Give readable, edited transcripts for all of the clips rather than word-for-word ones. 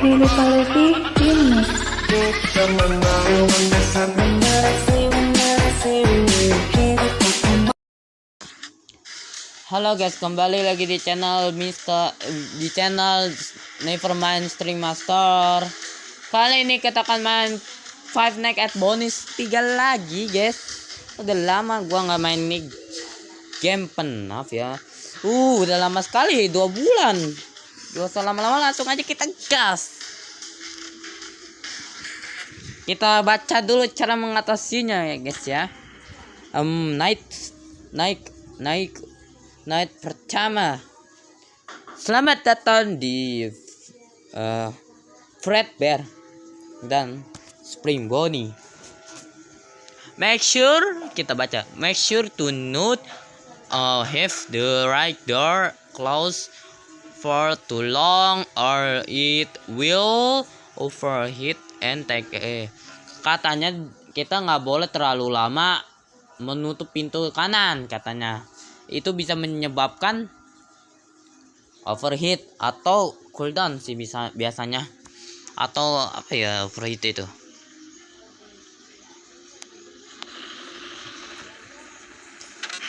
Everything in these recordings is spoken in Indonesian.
Philip Alevi Remix. Halo guys, kembali lagi di channel Nevermind Stream Master. Kali ini kita akan main Five Nights at Bonus 3 lagi guys. Udah lama gua nggak main nih game, penaf ya. Udah lama sekali, 2 bulan. Gak usah lama-lama, langsung aja kita gas. Kita baca dulu cara mengatasinya ya guys ya. Night pertama. Selamat datang di Fredbear dan Spring Bonnie. Make sure to not have the right door closed for too long or it will overheat and take katanya kita nggak boleh terlalu lama menutup pintu kanan, katanya itu bisa menyebabkan overheat atau cooldown sih biasanya, atau apa ya, overheat itu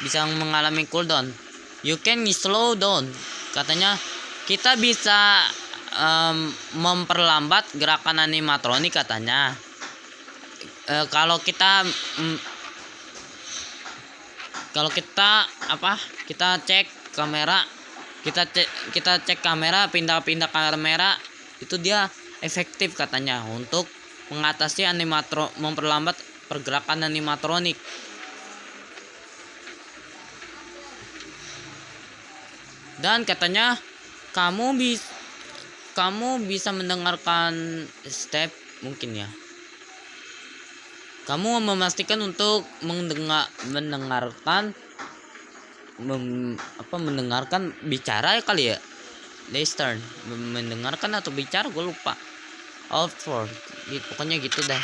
bisa mengalami cooldown. You can slow down, katanya kita bisa memperlambat gerakan animatronik, katanya. Kalau kita cek kamera, kita cek kamera, pindah-pindah kamera, itu dia efektif katanya untuk mengatasi memperlambat pergerakan animatronik. Dan katanya kamu bisa mendengarkan step, mungkin ya. Kamu memastikan untuk mendengarkan bicara ya kali ya. Listen, mendengarkan atau bicara, gue lupa. Outward, pokoknya gitu dah.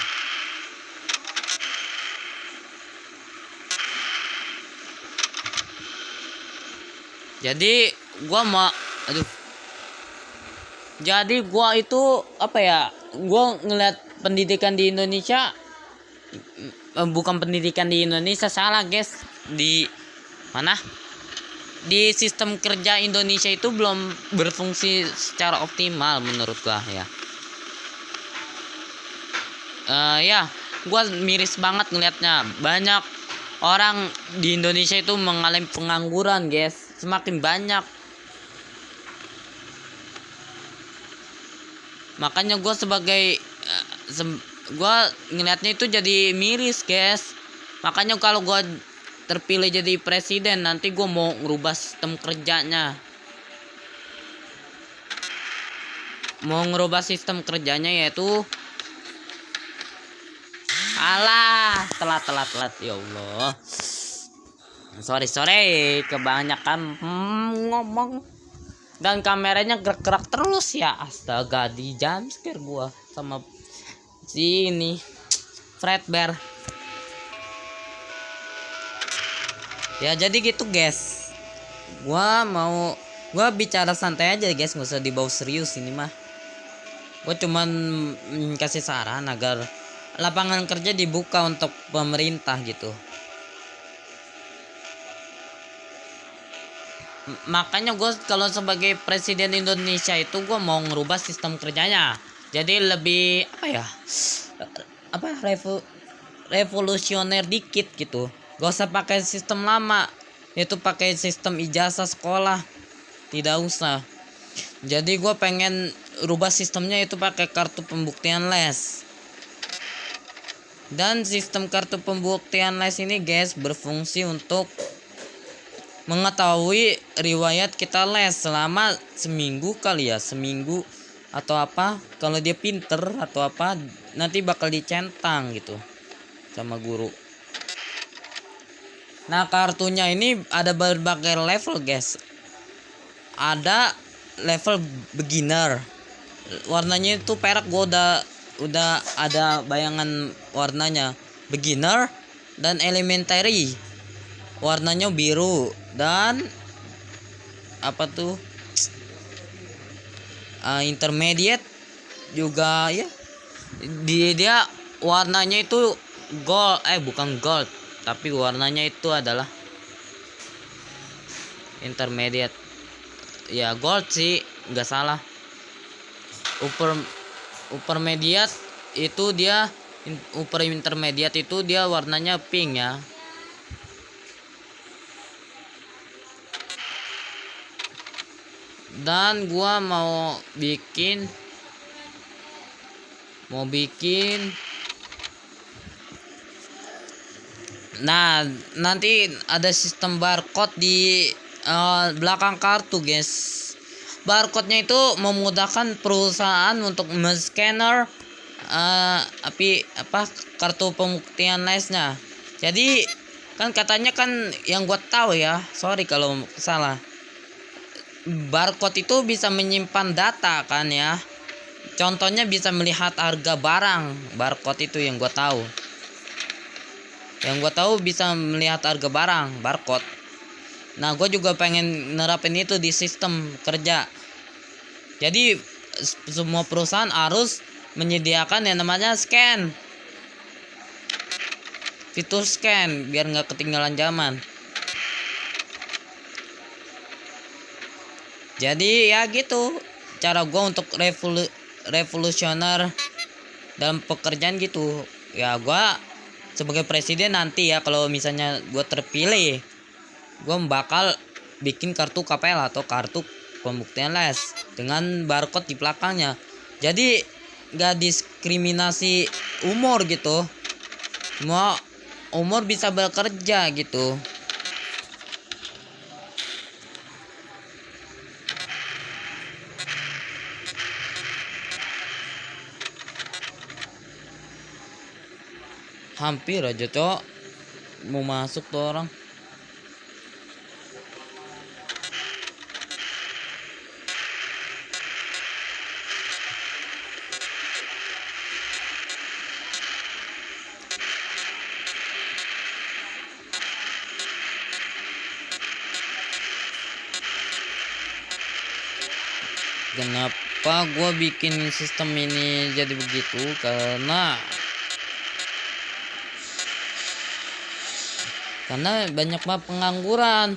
Jadi gua itu apa ya? Gua ngeliat pendidikan di Indonesia, bukan pendidikan di Indonesia, salah guys. Di mana? Di sistem kerja Indonesia itu belum berfungsi secara optimal menurut gua ya. Gua miris banget ngelihatnya. Banyak orang di Indonesia itu mengalami pengangguran, guys. Semakin banyak. Makanya gue gue ngelihatnya itu jadi miris, guys. Makanya kalau gue terpilih jadi presiden, nanti gue mau ngerubah sistem kerjanya. Yaitu telat ya Allah. Sorry kebanyakan ngomong. Dan kameranya gerak-gerak terus ya. Astaga, di jumpscare gua sama si ini Fredbear. Ya jadi gitu guys. Gua bicara santai aja guys, nggak usah dibawa serius ini mah. Gua cuman kasih saran agar lapangan kerja dibuka untuk pemerintah gitu. Makanya gue kalau sebagai presiden Indonesia itu gue mau ngerubah sistem kerjanya jadi lebih revolusioner dikit gitu. Gak usah pakai sistem lama, itu pakai sistem ijazah sekolah, tidak usah. Jadi gue pengen rubah sistemnya itu pakai kartu pembuktian les. Dan sistem kartu pembuktian les ini guys berfungsi untuk mengetahui riwayat kita les selama seminggu atau apa. Kalau dia pinter atau apa, nanti bakal dicentang gitu sama guru. Nah, kartunya ini ada berbagai level guys. Ada level beginner, warnanya itu perak. Gua udah ada bayangan warnanya. Beginner dan elementary, warnanya biru. Dan intermediate juga ya, dia warnanya itu gold, bukan gold, tapi warnanya itu adalah intermediate ya, gold sih nggak salah. Upper mediate itu dia, upper intermediate itu dia warnanya pink ya. Dan gua mau bikin nah, nanti ada sistem barcode di belakang kartu guys. Barcode-nya itu memudahkan perusahaan untuk men-scanner kartu pembuktian lesnya. Jadi kan katanya kan, yang gua tahu ya, sorry kalau salah, barcode itu bisa menyimpan data kan ya. Contohnya bisa melihat harga barang, barcode itu yang gua tahu. Yang gua tahu bisa melihat harga barang, barcode. Nah, gue juga pengen nerapin itu di sistem kerja. Jadi semua perusahaan harus menyediakan yang namanya scan, fitur scan, biar nggak ketinggalan zaman. Jadi ya gitu cara gue untuk revolusioner dalam pekerjaan gitu ya. Gue sebagai presiden nanti ya, kalau misalnya gue terpilih, gue bakal bikin kartu KPL atau kartu pembuktian les dengan barcode di belakangnya. Jadi gak diskriminasi umur gitu, semua umur bisa bekerja gitu. Hampir aja cok mau masuk tuh orang. Kenapa gue bikin sistem ini jadi begitu? Karena banyak banget pengangguran.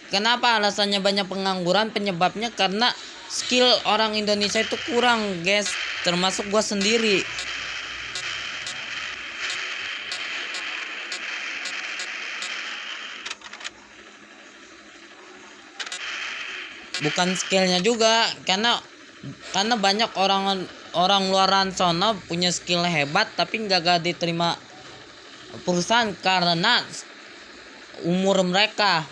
Kenapa alasannya banyak pengangguran? Penyebabnya karena skill orang Indonesia itu kurang guys, termasuk gue sendiri. Bukan skillnya juga, karena banyak orang luaran sana punya skill hebat tapi nggak diterima perusahaan karena umur mereka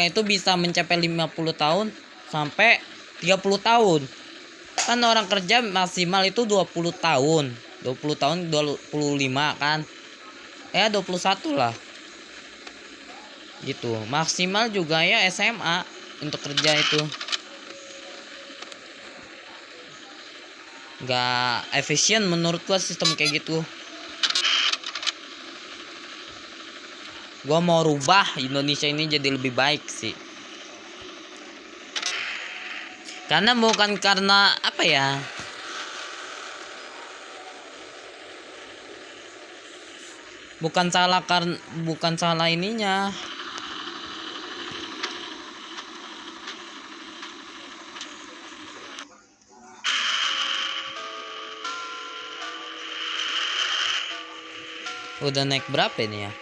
itu bisa mencapai 50 tahun sampai 30 tahun. Kan orang kerja maksimal itu 20 tahun 25 kan, 21 lah gitu. Maksimal juga ya SMA untuk kerja itu. Nggak efisien menurut gua sistem kayak gitu. Gua mau rubah Indonesia ini jadi lebih baik sih. Karena bukan karena apa ya, bukan salah ininya. Udah naik berapa ini ya?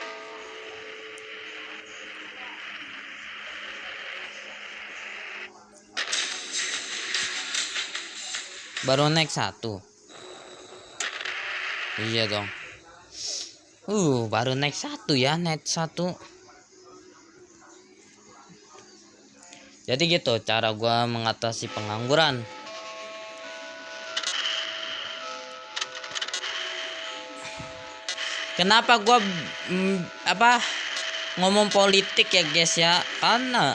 Baru naik 1. Iya dong. Baru naik 1 ya, naik 1. Jadi gitu cara gua mengatasi pengangguran. Kenapa gua ngomong politik ya guys ya? Karena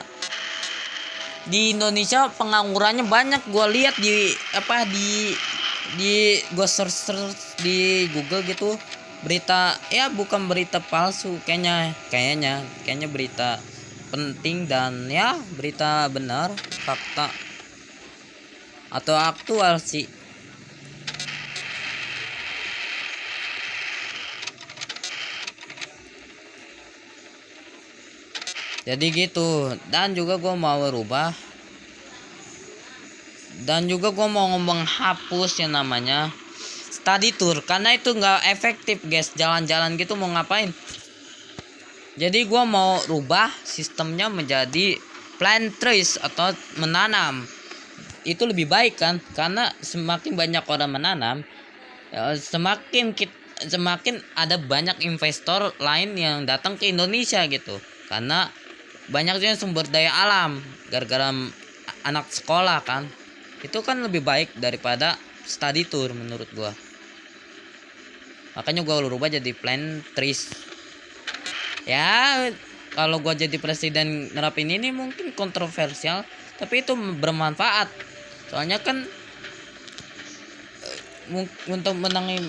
di Indonesia penganggurannya banyak. Gua lihat di gua search di Google gitu, berita ya, bukan berita palsu, kayaknya berita penting dan ya berita benar, fakta atau aktual sih. Jadi gitu. Dan juga gue mau rubah, dan juga gue mau menghapus yang namanya study tour, karena itu nggak efektif guys. Jalan-jalan gitu mau ngapain. Jadi gue mau rubah sistemnya menjadi plant trees atau menanam. Itu lebih baik kan, karena semakin banyak orang menanam, semakin ada banyak investor lain yang datang ke Indonesia gitu. Karena banyaknya sumber daya alam gara-gara anak sekolah kan. Itu kan lebih baik daripada study tour menurut gua. Makanya gua rubah jadi plant trees. Ya, kalau gua jadi presiden nerapin ini mungkin kontroversial, tapi itu bermanfaat. Soalnya kan untuk menangani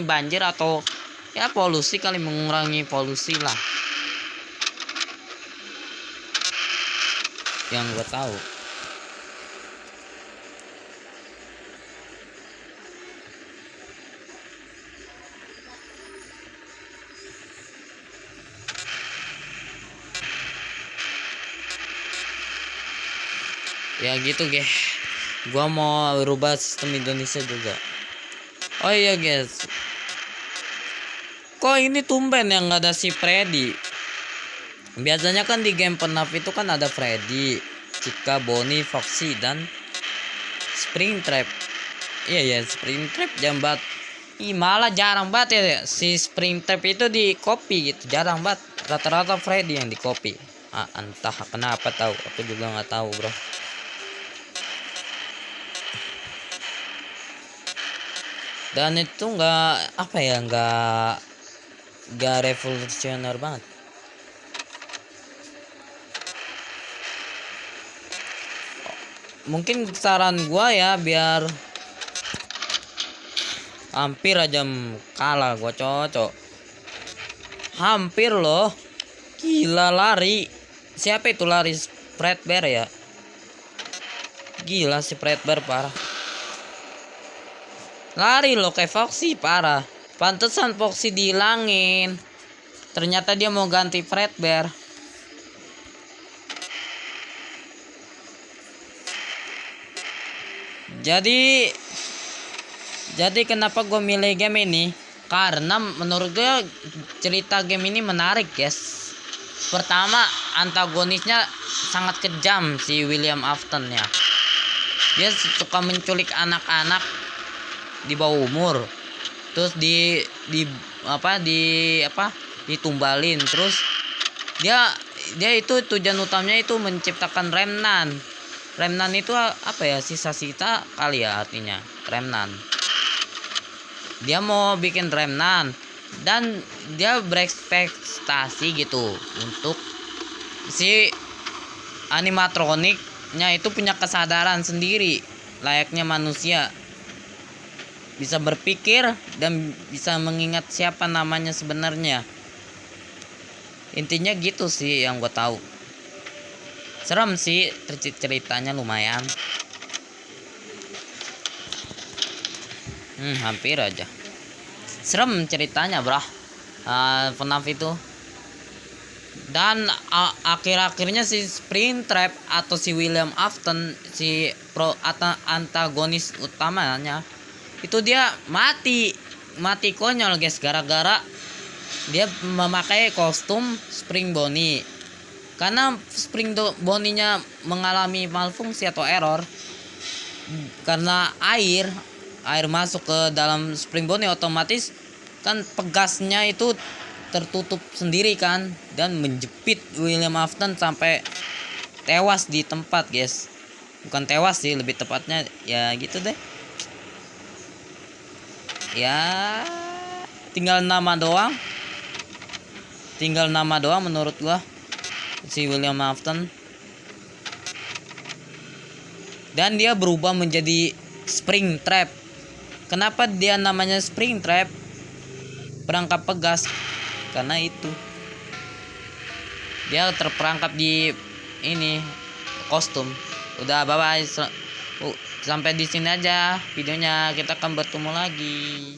banjir atau ya polusi, kali mengurangi polusi lah. Yang gue tahu. Ya gitu guys, gua mau rubah sistem Indonesia juga. Oh iya guys, kok ini tumben yang nggak ada si Freddy. Biasanya kan di game penaf itu kan ada Freddy, Chica, Bonnie, Foxy, dan Springtrap. Iya ya, Springtrap jambat. Ih, malah jarang banget ya si Springtrap itu di copy gitu, jarang banget. Rata-rata Freddy yang di copy. Entah kenapa, tahu, aku juga nggak tahu bro. Dan itu nggak apa ya, nggak revolusioner banget. Mungkin saran gua ya, biar hampir aja kalah gua cocok. Hampir loh. Gila, lari. Siapa itu lari? Fredbear ya. Gila si Fredbear parah. Lari loh kayak Foxy, parah. Pantesan Foxy dihilangin. Ternyata dia mau ganti Fredbear. Jadi kenapa gue milih game ini? Karena menurut gue cerita game ini menarik guys. Pertama, antagonisnya sangat kejam si William Afton ya. Dia suka menculik anak-anak di bawah umur, terus ditumbalin. Terus dia itu tujuan utamanya itu menciptakan remnant itu apa ya, sisa-sisa kali ya artinya remnant. Dia mau bikin remnant dan dia berekspektasi gitu untuk si animatroniknya itu punya kesadaran sendiri layaknya manusia, bisa berpikir dan bisa mengingat siapa namanya sebenarnya. Intinya gitu sih yang gue tahu. Serem sih ceritanya, lumayan. Hampir aja. Serem ceritanya bro. FNAF itu. Dan akhir-akhirnya si Springtrap atau si William Afton, si antagonis utamanya, itu dia mati konyol guys, gara-gara dia memakai kostum Spring Bonnie. Karena Spring Bonnie-nya mengalami malfungsi atau error karena air masuk ke dalam Spring Bonnie, otomatis kan pegasnya itu tertutup sendiri kan, dan menjepit William Afton sampai tewas di tempat guys. Bukan tewas sih, lebih tepatnya ya gitu deh. Ya tinggal nama doang menurut gua si William Afton. Dan dia berubah menjadi Springtrap. Kenapa dia namanya Springtrap, perangkap pegas? Karena itu dia terperangkap di ini kostum. Udah, bye bye. Sampai di sini aja videonya, kita akan bertemu lagi.